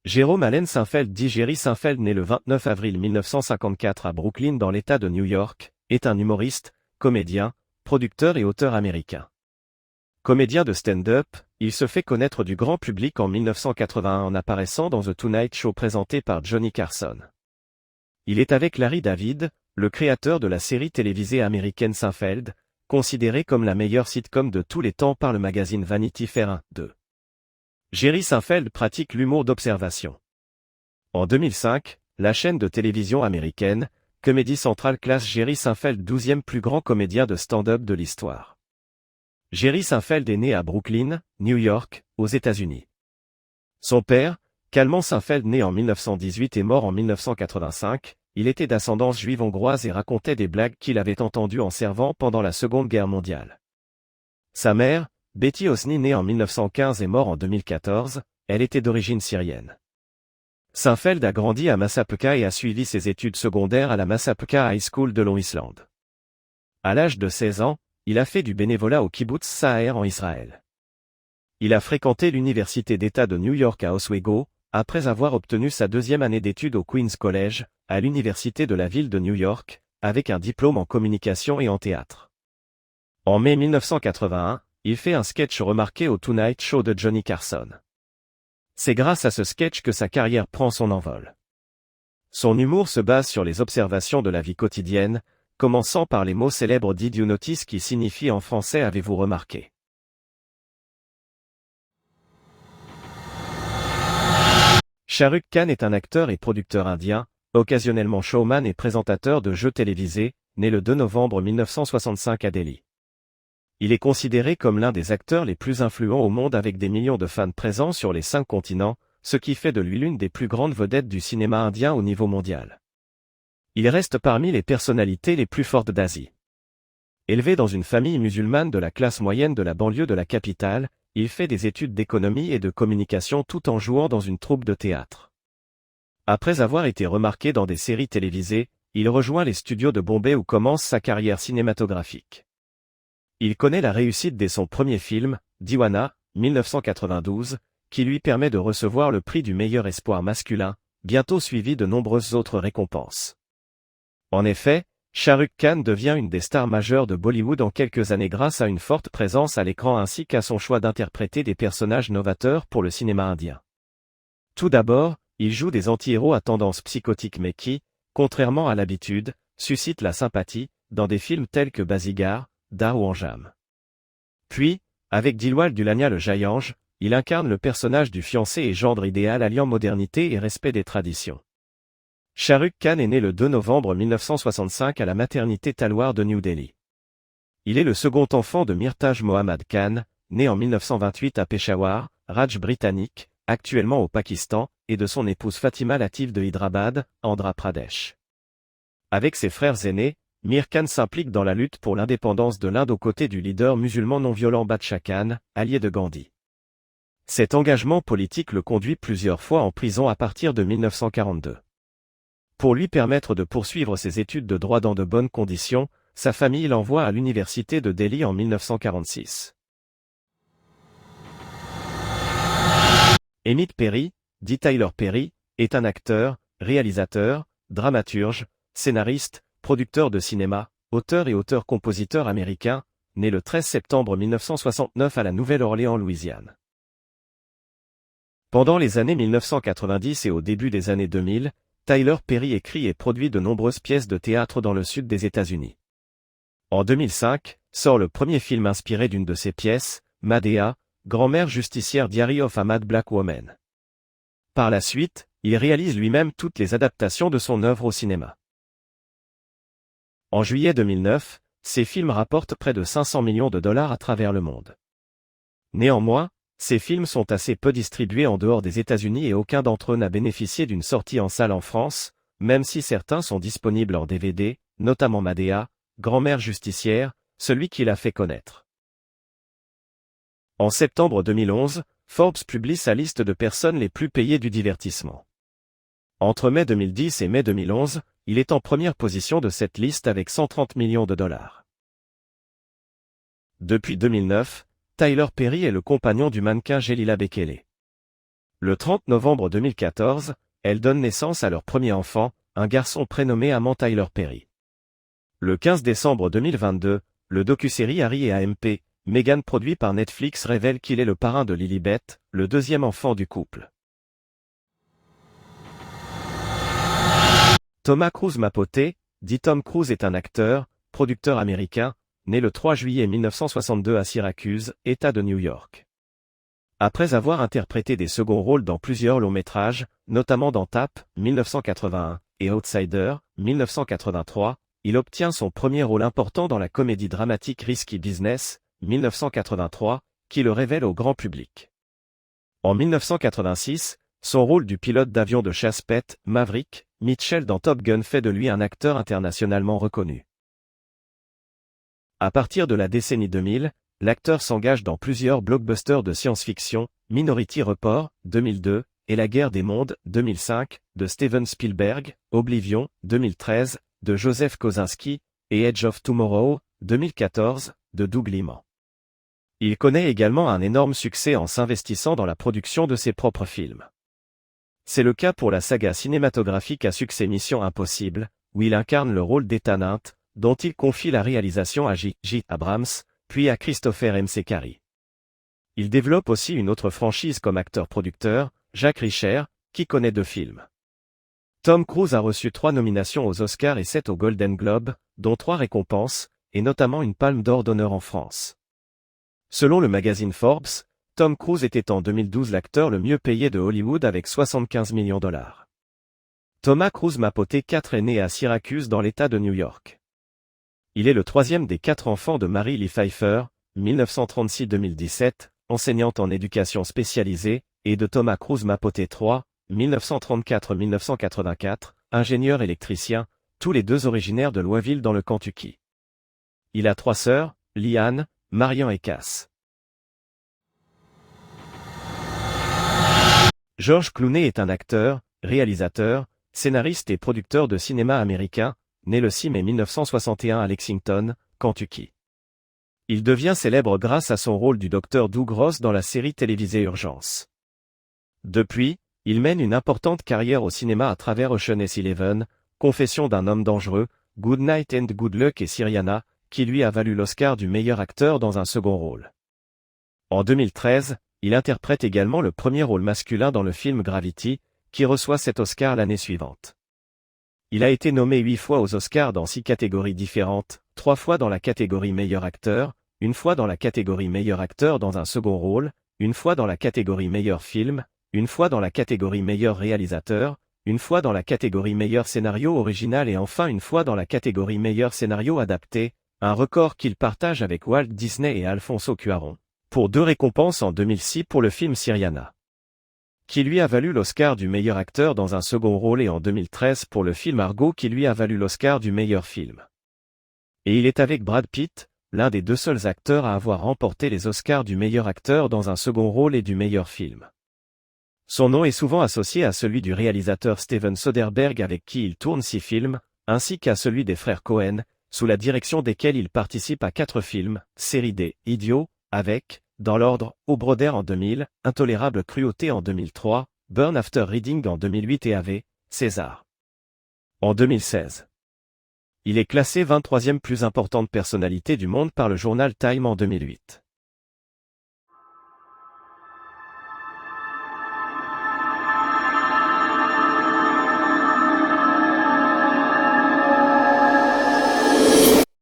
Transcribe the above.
Jérôme Allen Seinfeld dit Jerry Seinfeld, né le 29 avril 1954 à Brooklyn dans l'État de New York, est un humoriste, comédien, producteur et auteur américain. Comédien de stand-up, il se fait connaître du grand public en 1981 en apparaissant dans The Tonight Show présenté par Johnny Carson. Il est avec Larry David, le créateur de la série télévisée américaine Seinfeld, considéré comme la meilleure sitcom de tous les temps par le magazine Vanity Fair 1-2. Jerry Seinfeld pratique l'humour d'observation. En 2005, la chaîne de télévision américaine, Comedy Central classe Jerry Seinfeld 12e plus grand comédien de stand-up de l'histoire. Jerry Seinfeld est né à Brooklyn, New York, aux États-Unis. Son père, Kalman Seinfeld, né en 1918 et mort en 1985, il était d'ascendance juive hongroise et racontait des blagues qu'il avait entendues en servant pendant la Seconde Guerre mondiale. Sa mère, Betty Osni, née en 1915 et mort en 2014, elle était d'origine syrienne. Seinfeld a grandi à Massapequa et a suivi ses études secondaires à la Massapequa High School de Long Island. À l'âge de 16 ans, il a fait du bénévolat au kibbutz Sa'er en Israël. Il a fréquenté l'université d'État de New York à Oswego, après avoir obtenu sa deuxième année d'études au Queens College, à l'université de la ville de New York, avec un diplôme en communication et en théâtre. En mai 1981, il fait un sketch remarqué au Tonight Show de Johnny Carson. C'est grâce à ce sketch que sa carrière prend son envol. Son humour se base sur les observations de la vie quotidienne, commençant par les mots célèbres Did you notice qui signifie en français avez-vous remarqué. Shah Rukh Khan est un acteur et producteur indien, occasionnellement showman et présentateur de jeux télévisés, né le 2 novembre 1965 à Delhi. Il est considéré comme l'un des acteurs les plus influents au monde avec des millions de fans présents sur les 5 continents, ce qui fait de lui l'une des plus grandes vedettes du cinéma indien au niveau mondial. Il reste parmi les personnalités les plus fortes d'Asie. Élevé dans une famille musulmane de la classe moyenne de la banlieue de la capitale, il fait des études d'économie et de communication tout en jouant dans une troupe de théâtre. Après avoir été remarqué dans des séries télévisées, il rejoint les studios de Bombay où commence sa carrière cinématographique. Il connaît la réussite dès son premier film, Deewana, 1992, qui lui permet de recevoir le prix du meilleur espoir masculin, bientôt suivi de nombreuses autres récompenses. En effet, Shah Rukh Khan devient une des stars majeures de Bollywood en quelques années grâce à une forte présence à l'écran ainsi qu'à son choix d'interpréter des personnages novateurs pour le cinéma indien. Tout d'abord, il joue des anti-héros à tendance psychotique mais qui, contrairement à l'habitude, suscitent la sympathie, dans des films tels que Bazigar, Dar ou Anjam. Puis, avec Dilwal Dulhania le Jayange, il incarne le personnage du fiancé et gendre idéal alliant modernité et respect des traditions. Shah Rukh Khan est né le 2 novembre 1965 à la maternité Talwar de New Delhi. Il est le second enfant de Mirtaj Mohammad Khan, né en 1928 à Peshawar, Raj britannique, actuellement au Pakistan, et de son épouse Fatima Latif de Hyderabad, Andhra Pradesh. Avec ses frères aînés, Mir Khan s'implique dans la lutte pour l'indépendance de l'Inde aux côtés du leader musulman non-violent Badshah Khan, allié de Gandhi. Cet engagement politique le conduit plusieurs fois en prison à partir de 1942. Pour lui permettre de poursuivre ses études de droit dans de bonnes conditions, sa famille l'envoie à l'université de Delhi en 1946. Emmett Perry, dit Tyler Perry, est un acteur, réalisateur, dramaturge, scénariste, producteur de cinéma, auteur et auteur-compositeur américain, né le 13 septembre 1969 à la Nouvelle-Orléans, Louisiane. Pendant les années 1990 et au début des années 2000, Tyler Perry écrit et produit de nombreuses pièces de théâtre dans le sud des États-Unis. En 2005, sort le premier film inspiré d'une de ses pièces, Madea, Grand-mère justicière Diary of a Mad Black Woman. Par la suite, il réalise lui-même toutes les adaptations de son œuvre au cinéma. En juillet 2009, ces films rapportent près de 500 millions de dollars à travers le monde. Néanmoins, ces films sont assez peu distribués en dehors des États-Unis et aucun d'entre eux n'a bénéficié d'une sortie en salle en France, même si certains sont disponibles en DVD, notamment Madea, Grand-mère justicière, celui qui l'a fait connaître. En septembre 2011, Forbes publie sa liste de personnes les plus payées du divertissement. Entre mai 2010 et mai 2011, il est en première position de cette liste avec 130 millions de dollars. Depuis 2009, Tyler Perry est le compagnon du mannequin Jelila Bekele. Le 30 novembre 2014, elles donnent naissance à leur premier enfant, un garçon prénommé Amand Tyler Perry. Le 15 décembre 2022, le docu-série Harry et AMP, Meghan produit par Netflix révèle qu'il est le parrain de Lilibet, le deuxième enfant du couple. Thomas Cruise Mapoté, dit Tom Cruise est un acteur, producteur américain, né le 3 juillet 1962 à Syracuse, État de New York. Après avoir interprété des seconds rôles dans plusieurs longs métrages, notamment dans Tap, 1981, et Outsider, 1983, il obtient son premier rôle important dans la comédie dramatique Risky Business, 1983, qui le révèle au grand public. En 1986, son rôle du pilote d'avion de chasse Pete, Maverick, Mitchell dans Top Gun fait de lui un acteur internationalement reconnu. À partir de la décennie 2000, l'acteur s'engage dans plusieurs blockbusters de science-fiction, Minority Report, 2002, et La guerre des mondes, 2005, de Steven Spielberg, Oblivion, 2013, de Joseph Kosinski, et Edge of Tomorrow, 2014, de Doug Liman. Il connaît également un énorme succès en s'investissant dans la production de ses propres films. C'est le cas pour la saga cinématographique à succès Mission Impossible, où il incarne le rôle d'Ethan Hunt, dont il confie la réalisation à J.J. Abrams, puis à Christopher McQuarrie. Il développe aussi une autre franchise comme acteur-producteur, Jack Reacher, qui connaît 2 films. Tom Cruise a reçu 3 nominations aux Oscars et 7 aux Golden Globes, dont 3 récompenses, et notamment une Palme d'Or d'honneur en France. Selon le magazine Forbes, Tom Cruise était en 2012 l'acteur le mieux payé de Hollywood avec 75 millions $. Thomas Cruise Mapoté IV est né à Syracuse dans l'État de New York. Il est le 3e des 4 enfants de Mary Lee Pfeiffer, 1936-2017, enseignante en éducation spécialisée, et de Thomas Cruise Mapoté III, 1934-1984, ingénieur électricien, tous les 2 originaires de Louisville dans le Kentucky. Il a 3 sœurs, Liane, Marian et Cass. George Clooney est un acteur, réalisateur, scénariste et producteur de cinéma américain, né le 6 mai 1961 à Lexington, Kentucky. Il devient célèbre grâce à son rôle du docteur Doug Ross dans la série télévisée Urgence. Depuis, il mène une importante carrière au cinéma à travers Ocean's 11, Confession d'un homme dangereux, Good Night and Good Luck et Syriana, qui lui a valu l'Oscar du meilleur acteur dans un second rôle. En 2013, il interprète également le premier rôle masculin dans le film Gravity, qui reçoit cet Oscar l'année suivante. Il a été nommé 8 fois aux Oscars dans 6 catégories différentes, 3 fois dans la catégorie meilleur acteur, 1 fois dans la catégorie meilleur acteur dans un second rôle, 1 fois dans la catégorie meilleur film, 1 fois dans la catégorie meilleur réalisateur, 1 fois dans la catégorie meilleur scénario original et enfin 1 fois dans la catégorie meilleur scénario adapté, un record qu'il partage avec Walt Disney et Alfonso Cuarón, pour 2 récompenses en 2006 pour le film Syriana, qui lui a valu l'Oscar du meilleur acteur dans un second rôle et en 2013 pour le film Argo qui lui a valu l'Oscar du meilleur film. Et il est avec Brad Pitt, l'un des 2 seuls acteurs à avoir remporté les Oscars du meilleur acteur dans un second rôle et du meilleur film. Son nom est souvent associé à celui du réalisateur Steven Soderbergh avec qui il tourne 6 films, ainsi qu'à celui des frères Cohen, sous la direction desquels il participe à 4 films, série D, Idiot, avec, dans l'ordre, Au Broder en 2000, Intolérable cruauté en 2003, Burn After Reading en 2008 et AV, César en 2016. Il est classé 23e plus importante personnalité du monde par le journal Time en 2008.